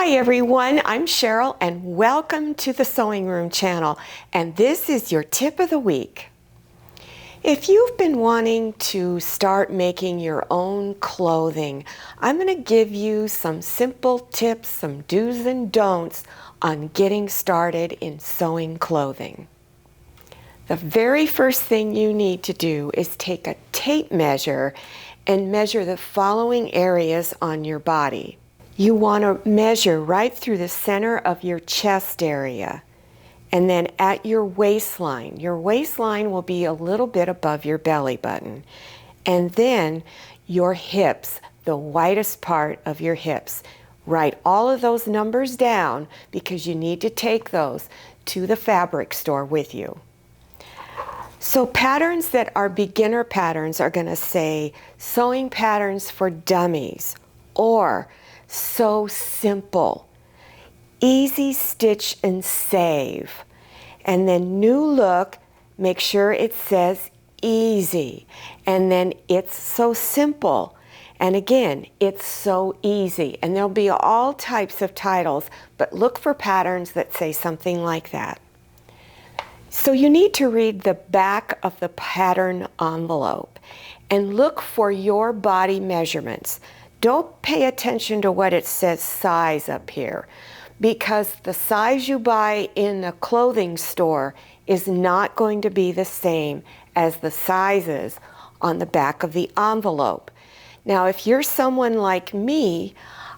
Hi everyone, I'm Cheryl and welcome to the Sewing Room channel, and this is your tip of the week. If you've been wanting to start making your own clothing, I'm going to give you some simple tips, some do's and don'ts on getting started in sewing clothing. The very first thing you need to do is take a tape measure and measure the following areas on your body. You want to measure right through the center of your chest area and then at your waistline. Your waistline will be a little bit above your belly button. And then your hips, the widest part of your hips. Write all of those numbers down because you need to take those to the fabric store with you. So patterns that are beginner patterns are going to say sewing patterns for dummies or so simple, easy stitch and save. And then new look, make sure it says easy. And then it's so simple. And again, it's so easy. And there'll be all types of titles, but look for patterns that say something like that. So you need to read the back of the pattern envelope and look for your body measurements. Don't pay attention to what it says size up here, because the size you buy in a clothing store is not going to be the same as the sizes on the back of the envelope. Now, if you're someone like me,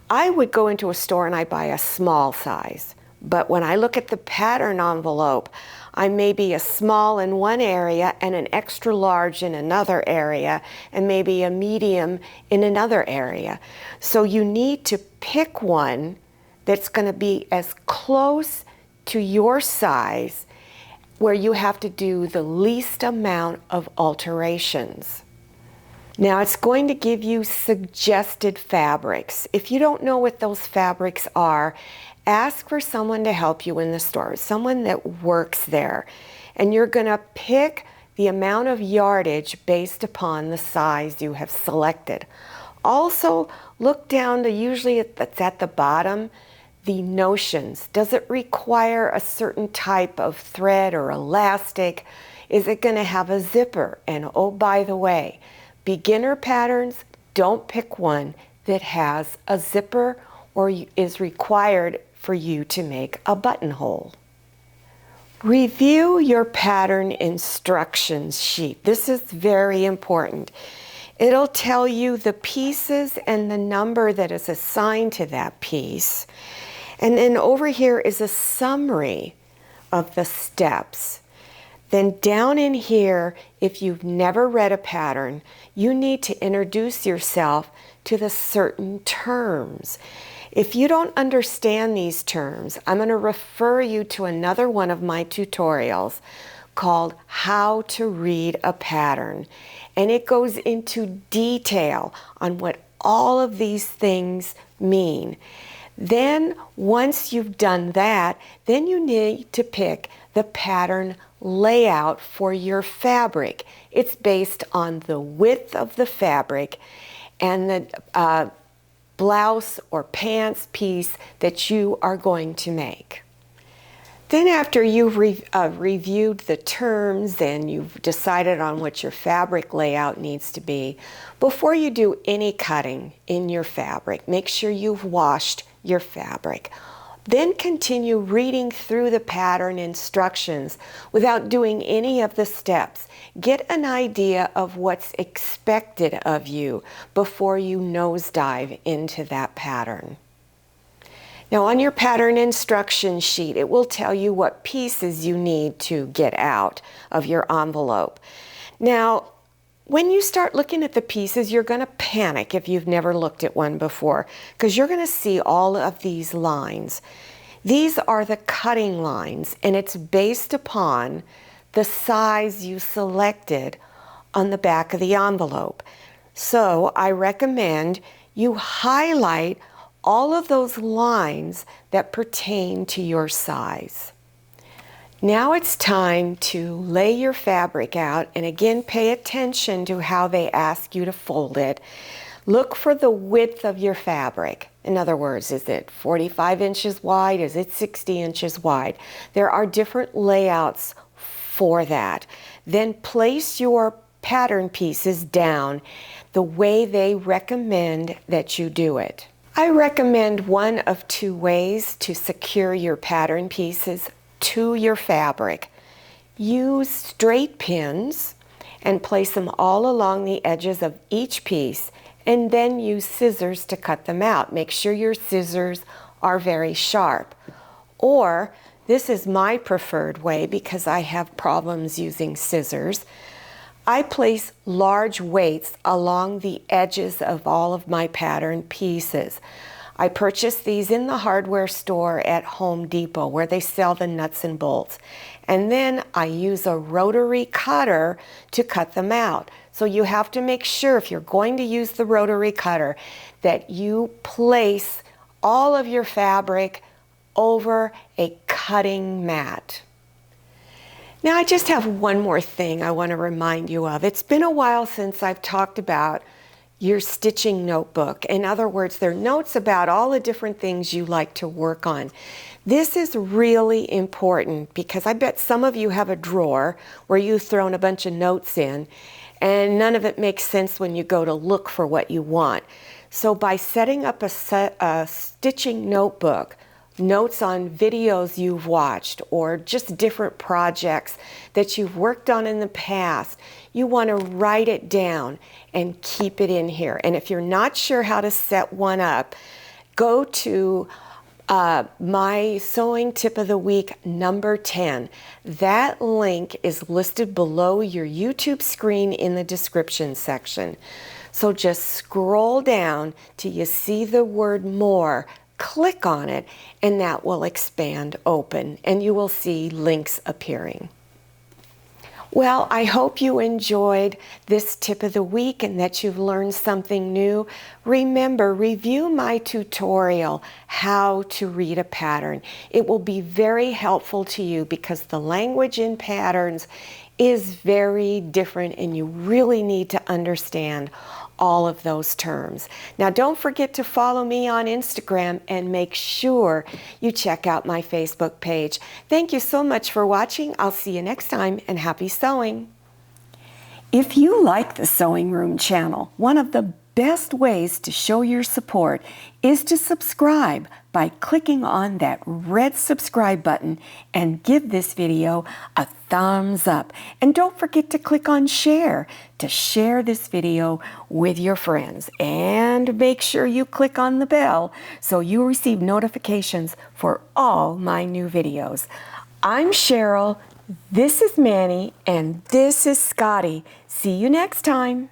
I would go into a store and I buy a small size. But when I look at the pattern envelope, I may be a small in one area and an extra large in another area, and maybe a medium in another area. So you need to pick one that's going to be as close to your size, where you have to do the least amount of alterations. Now it's going to give you suggested fabrics. If you don't know what those fabrics are, ask for someone to help you in the store, someone that works there. And you're going to pick the amount of yardage based upon the size you have selected. Also, look down to usually it's at the bottom, the notions. Does it require a certain type of thread or elastic? Is it going to have a zipper? And oh, by the way, beginner patterns, don't pick one that has a zipper or is required for you to make a buttonhole. Review your pattern instructions sheet. This is very important. It'll tell you the pieces and the number that is assigned to that piece. And then over here is a summary of the steps. Then down in here, if you've never read a pattern, you need to introduce yourself to the certain terms. If you don't understand these terms, I'm going to refer you to another one of my tutorials called How to Read a Pattern. And it goes into detail on what all of these things mean. Then once you've done that, then you need to pick the pattern layout for your fabric. It's based on the width of the fabric and the blouse or pants piece that you are going to make. Then after you've reviewed the terms and you've decided on what your fabric layout needs to be, before you do any cutting in your fabric, make sure you've washed your fabric. Then continue reading through the pattern instructions without doing any of the steps. Get an idea of what's expected of you before you nosedive into that pattern. Now on your pattern instruction sheet, it will tell you what pieces you need to get out of your envelope. Now, when you start looking at the pieces, you're going to panic if you've never looked at one before, because you're going to see all of these lines. These are the cutting lines, and it's based upon the size you selected on the back of the envelope. So I recommend you highlight all of those lines that pertain to your size. Now it's time to lay your fabric out, and again pay attention to how they ask you to fold it. Look for the width of your fabric. In other words, is it 45 inches wide? Is it 60 inches wide? There are different layouts for that. Then place your pattern pieces down the way they recommend that you do it. I recommend one of two ways to secure your pattern pieces to your fabric. Use straight pins and place them all along the edges of each piece, and then use scissors to cut them out. Make sure your scissors are very sharp. Or, this is my preferred way because I have problems using scissors, I place large weights along the edges of all of my pattern pieces. I purchased these in the hardware store at Home Depot where they sell the nuts and bolts. And then I use a rotary cutter to cut them out. So you have to make sure if you're going to use the rotary cutter that you place all of your fabric over a cutting mat. Now I just have one more thing I want to remind you of. It's been a while since I've talked about your stitching notebook. In other words, they're notes about all the different things you like to work on. This is really important because I bet some of you have a drawer where you've thrown a bunch of notes in and none of it makes sense when you go to look for what you want. So by setting up a stitching notebook, notes on videos you've watched or just different projects that you've worked on in the past, you want to write it down and keep it in here. And if you're not sure how to set one up, go to my Sewing Tip of the Week number 10. That link is listed below your YouTube screen in the description section. So just scroll down till you see the word more. Click on it and that will expand open and you will see links appearing. Well, I hope you enjoyed this tip of the week and that you've learned something new. Remember, review my tutorial, How to Read a Pattern. It will be very helpful to you because the language in patterns is very different and you really need to understand all of those terms. Now don't forget to follow me on Instagram and make sure you check out my Facebook page. Thank you so much for watching. I'll see you next time and happy sewing. If you like the Sewing Room channel, one of the best ways to show your support is to subscribe by clicking on that red subscribe button and give this video a thumbs up. And don't forget to click on share to share this video with your friends. And make sure you click on the bell so you receive notifications for all my new videos. I'm Cheryl, this is Manny, and this is Scotty. See you next time.